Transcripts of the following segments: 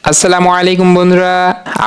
আসসালামু আলাইকুম বন্ধুরা।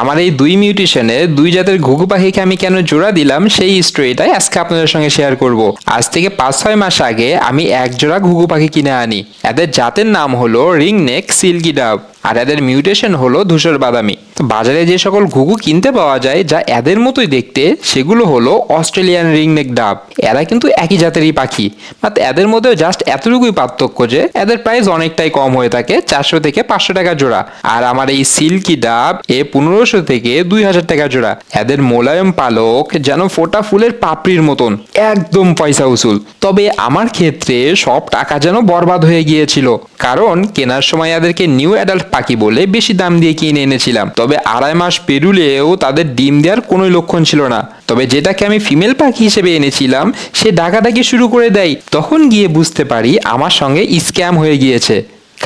আমার এই দুই মিউটেশনে দুই জাতের ঘুঘু পাখিকে আমি কেন জোড়া দিলাম সেই স্টোরিটাই আজকে আপনাদের সঙ্গে শেয়ার করব। আজ থেকে 5-6 মাস আগে আমি এক জোড়া ঘুঘু পাখি কিনে আনি। এদের জাতের নাম হলো রিংনেক সিল্কি ডাব আর এদের মিউটেশন হলো ধূসর বাদামি। তো বাজারে যে সকল ঘুঘু কিনতে পাওয়া যায় যা এদের মতোই দেখতে সেগুলো হলো অস্ট্রেলিয়ান রিংনেক ডাব। এরা কিন্তু একই জাতেরই পাখি, মাত্র এদের মধ্যে জাস্ট এতটুকুই পার্থক্য যে এদের প্রাইস অনেকটাই কম হয়ে থাকে, 400 থেকে 500 টাকা জোড়া। আর আমার এই সিল্কি ডাব 1500 থেকে 2000 টাকা জোড়া। এদের মোলায়েম পালক যেন ফোটা ফুলের পাপড়ির মতন, একদম পয়সা উসুল। তবে আমার ক্ষেত্রে সব টাকা যেন বরবাদ হয়ে গিয়েছিল, কারণ কেনার সময় এদেরকে নিউ অ্যাডাল্ট পাখি বলে বেশি দাম দিয়ে কিনে এনেছিলাম। তবে 2.5 মাস পেরুলেও তাদের ডিম দেওয়ার কোনো লক্ষণ ছিল না। তবে যেটাকে আমি ফিমেল পাখি হিসেবে এনেছিলাম সে ডাকাডাকি শুরু করে দেয়। তখন গিয়ে বুঝতে পারি আমার সঙ্গে স্ক্যাম হয়ে গিয়েছে,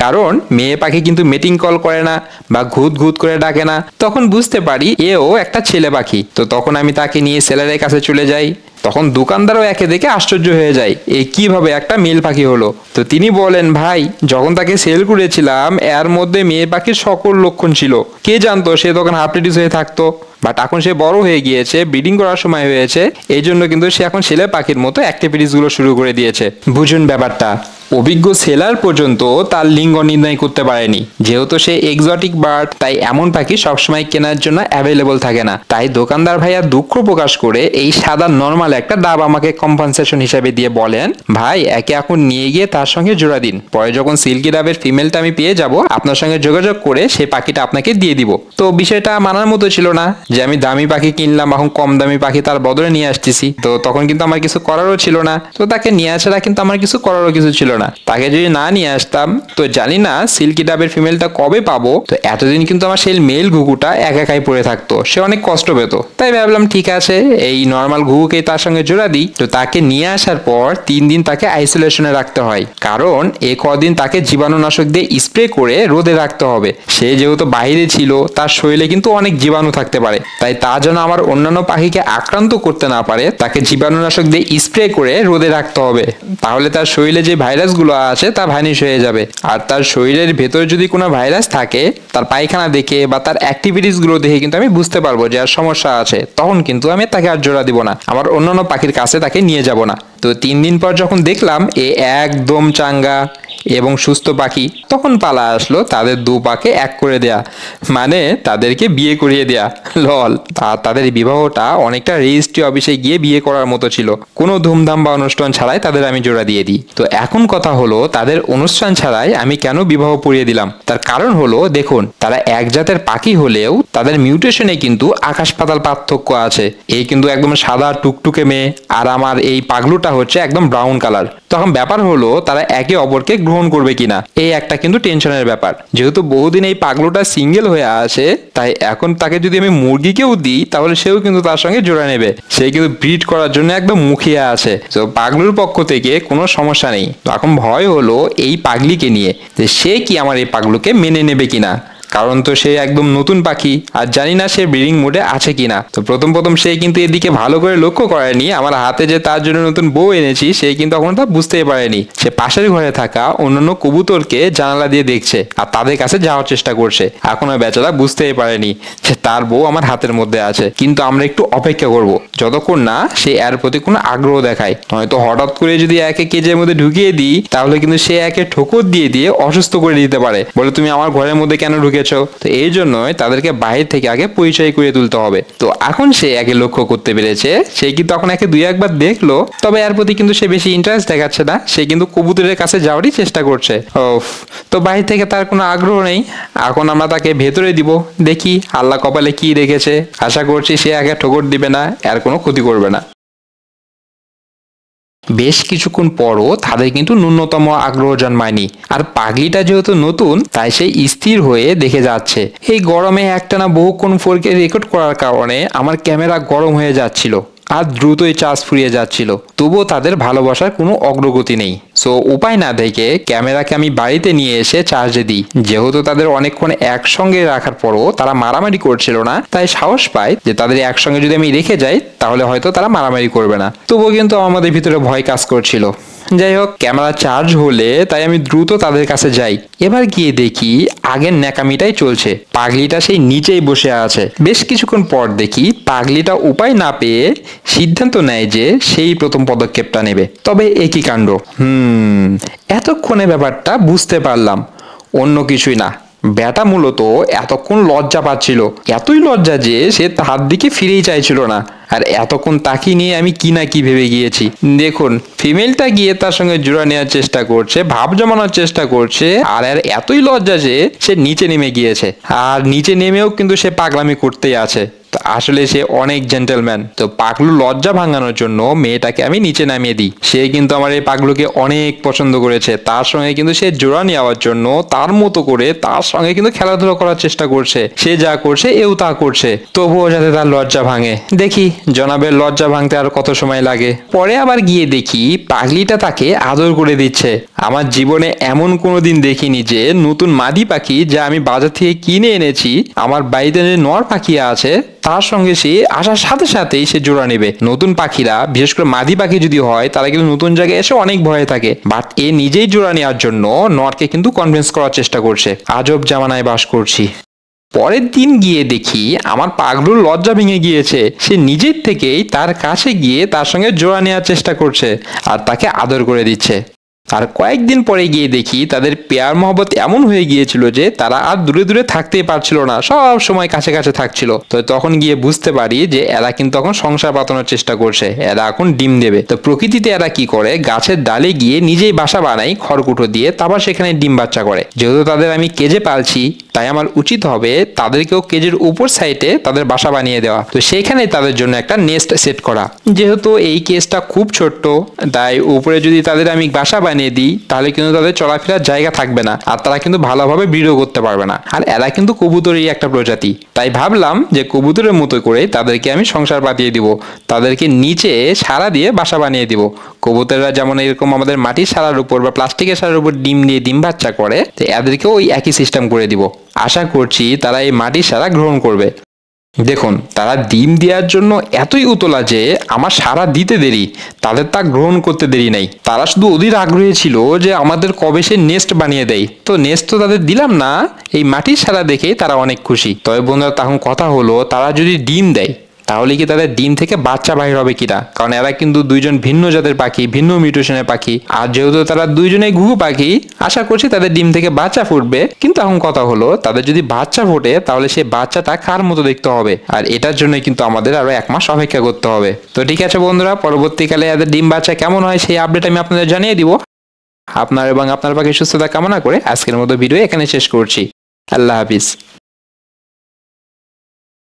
কারণ মেয়ে পাখি কিন্তু মিটিং কল করে না বা ঘুত ঘুত করে ডাকে না। তখন বুঝতে পারি এও একটা ছেলে পাখি। তো তখন আমি তাকে নিয়ে সেলারের কাছে চলে যাই। তখন দোকানদারও একে দেখে আশ্চর্য হয়ে যায়, এই কিভাবে একটা মেল পাখি হলো। তো তিনি বলেন, ভাই যখন তাকে সেল করেছিলাম এর মধ্যে মেয়ে পাখির সকল লক্ষণ ছিল, কে জানতো সে তখন হাফটিটিস হয়ে থাকতো। বাট এখন সে বড় হয়ে গিয়েছে, ব্রিডিং করার সময় হয়েছে, এই জন্য কিন্তু সে এখন ছেলে পাখির মতো অ্যাক্টিভিটিস গুলো শুরু করে দিয়েছে। বুঝুন ব্যাপারটা, অভিজ্ঞ সেলার পর্যন্ত তার লিঙ্গ নির্ণয় করতে পারেনি। যেহেতু সে এক্সোটিক বার্ড, তাই এমন পাখি সবসময় কেনার জন্য অ্যাভেলেবল থাকে না। তাই দোকানদার ভাইয়া দুঃখ প্রকাশ করে এই সাদা নর্মাল একটা ডাব আমাকে কম্পেনসেশন হিসেবে দিয়ে বলেন, ভাই একে এখন নিয়ে গিয়ে তার সঙ্গে জোড়া দিন, পরে যখন সিল্কি ডাবের ফিমেলটা আমি পেয়ে যাব আপনার সঙ্গে যোগাযোগ করে সেই পাখিটা আপনাকে দিয়ে দিব। তো বিষয়টা মানার মতো ছিল না যে আমি দামি পাখি কিনলাম, এখন কম দামি পাখি তার বদলে নিয়ে আসতেছি। তো তখন কিন্তু আমার কিছু করারও ছিল না। তো তাকে নিয়ে আসাটা কিন্তু আমার কিছু করারও কিছু ছিল না। তাকে যদি না নিয়ে আসতাম তো জানি না সিল্কি ডাবের ফিমেলটা কবে পাবো। তো এতদিন কিন্তু আমার সেই মেল ঘুঘুটা একাই পড়ে থাকতো, সে অনেক কষ্ট পেত। তাই ভাবলাম ঠিক আছে এই নর্মাল ঘুঘুকে তার সঙ্গে জোড়া দিই। তো তাকে নিয়ে আসার পর 3 দিন তাকে আইসোলেশনে রাখতে হয়, কারণ এ কদিন তাকে জীবাণুনাশক দিয়ে স্প্রে করে রোদে রাখতে হবে। সে যেহেতু বাইরে ছিল তার শরীরে কিন্তু অনেক জীবাণু থাকতে পারে, তাই তা যেন আমার অন্যান্য পাখিকে আক্রান্ত করতে না পারে তাকে জীবাণুনাশক দিয়ে স্প্রে করে রোদে রাখতে হবে। তাহলে তার শরীরে যে ভাইরাসগুলো আছে তা ভ্যানিশ হয়ে যাবে। আর তার শরীরের ভেতরে যদি কোনো ভাইরাস থাকে তার পায়খানা দেখে বা তার অ্যাক্টিভিটিস গুলো দেখে কিন্তু আমি বুঝতে পারবো যে আর সমস্যা আছে। তখন কিন্তু আমি তাকে আর জোড়া দিব না, আমার অন্যান্য পাখির কাছে তাকে নিয়ে যাব না। তো 3 দিন পর যখন দেখলাম এ একদম চাঙ্গা এবং সুস্থ পাখি, তখন পালা আসলো তাদের 2 পাকে এক করে দেয়া, মানে তাদেরকে বিয়ে করিয়ে দেয়া। লল। তাদের বিবাহটা অনেকটা রেজিস্ট্রি অফিসে গিয়ে বিয়ে করার মতো ছিল, কোনো ধুমধাম বা অনুষ্ঠান ছাড়াই তাদের আমি জোড়া দিয়ে দিই। তো এখন কথা হলো তাদের অনুষ্ঠান ছাড়াই আমি কেন বিবাহ পড়িয়ে দিলাম। তার কারণ হলো দেখুন, তারা এক জাতের পাখি হলেও তাদের মিউটেশনে কিন্তু আকাশ পাতাল পার্থক্য আছে। এই কিন্তু একদম সাদা টুকটুকে মেয়ে, আর আমার এই পাগলুটা হচ্ছে একদম ব্রাউন কালার। তখন ব্যাপার হলো তারা একে অপরকে গ্রহণ করবে কিনা, এই একটা কিন্তু টেনশনের ব্যাপার। যেহেতু বহুদিন এই পাগলুটা সিঙ্গেল হয়ে আসে, তাই এখন তাকে যদি আমি মুরগিকেও দিই তাহলে সেও কিন্তু তার সঙ্গে জোড়া নেবে। সে কিন্তু ব্রিড করার জন্য একদম মুখিয়ে আছে। তো পাগলুর পক্ষ থেকে কোনো সমস্যা নেই। তো এখন ভয় হলো এই পাগলিকে নিয়ে, যে সে কি আমার এই পাগলুকে মেনে নেবে কিনা। কারণ তো সে একদম নতুন পাখি, আর জানি না সে ব্রিডিং মোডে আছে কিনা। তো প্রথম সে কিন্তু এদিকে ভালো করে লক্ষ্য করেনি। আমার হাতে যে তার জন্য নতুন বউ এনেছি সে কিন্তু এখন তা বুঝতেই পারেনি। সে পাশের ঘরে থাকা অন্যান্য কবুতরকে জানালা দিয়ে দেখছে আর তাদের কাছে যাওয়ার চেষ্টা করছে। এখনো বেচারা বুঝতেই পারেনি যে তার বউ আমার হাতের মধ্যে আছে। কিন্তু আমরা একটু অপেক্ষা করব যতক্ষণ না সে এর প্রতি কোনো আগ্রহ দেখায়। নয়তো হঠাৎ করে যদি একে কেজের মধ্যে ঢুকিয়ে দিই তাহলে কিন্তু সে একে ঠোকর দিয়ে অসুস্থ করে দিতে পারে, বলে তুমি আমার ঘরের মধ্যে কেন ঢুকে। তো এই জন্যই তাদেরকে বাইরে থেকে আগে পরিচয় করে তুলতে হবে। তো এখন সে একে লক্ষ্য করতে পেরেছে, সে কিন্তু তখন একে 2-1 বার দেখলো, তবে এর প্রতি কিন্তু সে বেশি ইন্টারেস্ট দেখাচ্ছে না। সে কিন্তু কবুতরের কাছে যাওয়ারই চেষ্টা করছে। তো বাইরে থেকে তার কোনো আগ্রহ নেই। এখন আমরা তাকে ভেতরে দিব, দেখি আল্লাহ কপালে কি রেখেছে। আশা করছি সে একে ঠোকর দিবে না, এর কোনো ক্ষতি করবে না। বেশ কিছুক্ষণ পরও তাদের কিন্তু ন্যূনতম আগ্রহ জন্মায়নি। আর পাগলিটা যেহেতু নতুন তাই সে স্থির হয়ে দেখে যাচ্ছে। এই গরমে একটানা বহুক্ষণ ফোরকে রেকর্ড করার কারণে আমার ক্যামেরা গরম হয়ে যাচ্ছিল আর দ্রুতই চার্জ ফুরিয়ে যাচ্ছিল। তবুও তাদের ভালোবাসার কোনো অগ্রগতি নেই। সো উপায় না দেখে ক্যামেরাকে আমি বাড়িতে নিয়ে এসে চার্জে দিই। যেহেতু তাদের অনেকক্ষণ একসঙ্গে রাখার পরও তারা মারামারি করছিল না, তাই সাহস পাই যে তাদের একসঙ্গে যদি আমি রেখে যাই তাহলে হয়তো তারা মারামারি করবে না। তবুও কিন্তু আমাদের ভিতরে ভয় কাজ করছিল যাই হোক, ক্যামেরা চার্জ হলে তাই আমি দ্রুত তাদের কাছে যাই। এবার গিয়ে দেখি আগের ন্যাকামিটাই চলছে। পাগলিটা সেই নিচেই বসে আছে। বেশ কিছুক্ষণ পর দেখি পাগলিটা উপায় না পেয়ে সিদ্ধান্ত নেয় যে সেই প্রথম পদক্ষেপটা নেবে। তবে একই কাণ্ড, এতক্ষণে ব্যাপারটা বুঝতে পারলাম, অন্য কিছুই না। ব্যাটা মূলত এতক্ষণ লজ্জা পাচ্ছিল, এতই লজ্জা যে সে তার দিকে ফিরেই চাইছিল না। আর এতক্ষণ তাকিয়ে নিয়ে আমি কি না কি ভেবে গিয়েছি। দেখুন, ফিমেলটা গিয়ে তার সঙ্গে জোড়া নেওয়ার চেষ্টা করছে, ভাব জমানোর চেষ্টা করছে, আর এতই লজ্জা যে সে নিচে নেমে গিয়েছে। আর নিচে নেমেও কিন্তু সে পাগলামি করতেই আছে। আসলে সে অনেক জেন্টেলম্যান। তো পাগলু লজ্জা ভাঙানোর জন্য মেয়েটাকে আমি নিচে নামিয়ে দিই। সে কিন্তু আমার এই পাগলুকে অনেক পছন্দ করেছে। তার সঙ্গে কিন্তু সে জোড়া নেওয়ার জন্য তার মতো করে তার সঙ্গে কিন্তু খেলাধুলা করার চেষ্টা করছে। সে যা করছে এও তা করছে, তবুও যাতে তার লজ্জা ভাঙে। দেখি জনাবের লজ্জা ভাঙতে আর কত সময় লাগে। পরে আবার গিয়ে দেখি পাগলিটা তাকে আদর করে দিচ্ছে। আমার জীবনে এমন কোনোদিন দেখিনি যে নতুন মাদি পাখি যা আমি বাজার থেকে কিনে এনেছি, আমার বাড়িতে যে নর পাখি আছে তার সঙ্গে সে আসার সাথে সাথেই সে জোড়া নেবে। নতুন পাখিরা, বিশেষ করে মাদি পাখি যদি হয়, তারা কিন্তু নতুন জায়গায় এসে অনেক ভয়ে থাকে। বাট এ নিজেই জোড়া নেওয়ার জন্য নরকে কিন্তু কনভিন্স করার চেষ্টা করছে। আজব জামানায় বাস করছি। পরের দিন গিয়ে দেখি আমার পাগলুর লজ্জা ভেঙে গিয়েছে। সে নিজের থেকেই তার কাছে গিয়ে তার সঙ্গে জোড়া নেওয়ার চেষ্টা করছে আর তাকে আদর করে দিচ্ছে। আর কয়েকদিন পরে গিয়ে দেখি তাদের পেয়ার মহব্বত এমন হয়ে গিয়েছিল যে তারা আর দূরে দূরে থাকতেই পারছিল না, সব সময় কাছে কাছে থাকছিল। তো তখন গিয়ে বুঝতে পারি যে এরা কিন্তু এখন সংসার পাতানোর চেষ্টা করছে, এরা এখন ডিম দেবে। তো প্রকৃতিতে এরা কি করে, গাছের ডালে গিয়ে নিজেই বাসা বানায় খড়কুটো দিয়ে, তারপর সেখানে ডিম বাচ্চা করে। যেহেতু তাদের আমি কেজে পালছি, তাই আমার উচিত হবে তাদেরকেও কেজের উপর সাইডে তাদের বাসা বানিয়ে দেওয়া। তো সেইখানে তাদের জন্য একটা নেস্ট সেট করা। যেহেতু এই কেজটা খুব ছোট্ট, তাই উপরে যদি তাদের আমি বাসা বানিয়ে দিই তাহলে কিন্তু তাদের চলাফেরার জায়গা থাকবে না, আর তারা কিন্তু ভালোভাবে ব্রিডও করতে পারবে না। আর এরা কিন্তু কবুতরেরই একটা প্রজাতি, তাই ভাবলাম যে কবুতরের মতো করে তাদেরকে আমি সংসার পাতিয়ে দিব, তাদেরকে নিচে সারা দিয়ে বাসা বানিয়ে দিব। কবুতররা যেমন এরকম আমাদের মাটির সারার উপর বা প্লাস্টিকের সারার উপর ডিম দিয়ে ডিম বাচ্চা করে, তো এদেরকেও ওই একই সিস্টেম করে দিব। আশা করছি তারা এই মাটির সারা গ্রহণ করবে। দেখুন, তারা ডিম দেওয়ার জন্য এতই উতলা যে আমার সারা দিতে দেরি, তাদের তা গ্রহণ করতে দেরি নাই। তারা শুধু অধীর আগ্রহী ছিল যে আমাদের কবে সে নেস্ট বানিয়ে দেয়। তো নেস্ট তো তাদের দিলাম না, এই মাটির সারা দেখেই তারা অনেক খুশি। তবে বন্ধুরা, তখন কথা হলো তারা যদি ডিম দেয় তাহলে কি তাদের ডিম থেকে বাচ্চা বাহির হবে কিনা, কারণ এরা কিন্তু দুইজন ভিন্ন জাতের পাখি, ভিন্ন মিউটেশনের পাখি। আর যেহেতু তারা দুইজনেই ঘুঘু পাখি, আশা করছি তাদের ডিম থেকে বাচ্চা ফুটবে। কিন্তু এখন কথা হলো তাদের যদি বাচ্চা ফোটে তাহলে সেই বাচ্চাটা কার মতো দেখতে হবে, আর এটার জন্য কিন্তু আমাদের আরো 1 মাস অপেক্ষা করতে হবে। তো ঠিক আছে বন্ধুরা, পরবর্তীকালে এদের ডিম বাচ্চা কেমন হয় সেই আপডেট আমি আপনাদের জানিয়ে দিব। আপনার এবং আপনার পাখির সুস্থতা কামনা করে আজকের মতো ভিডিও এখানে শেষ করছি। আল্লাহ হাফিজ।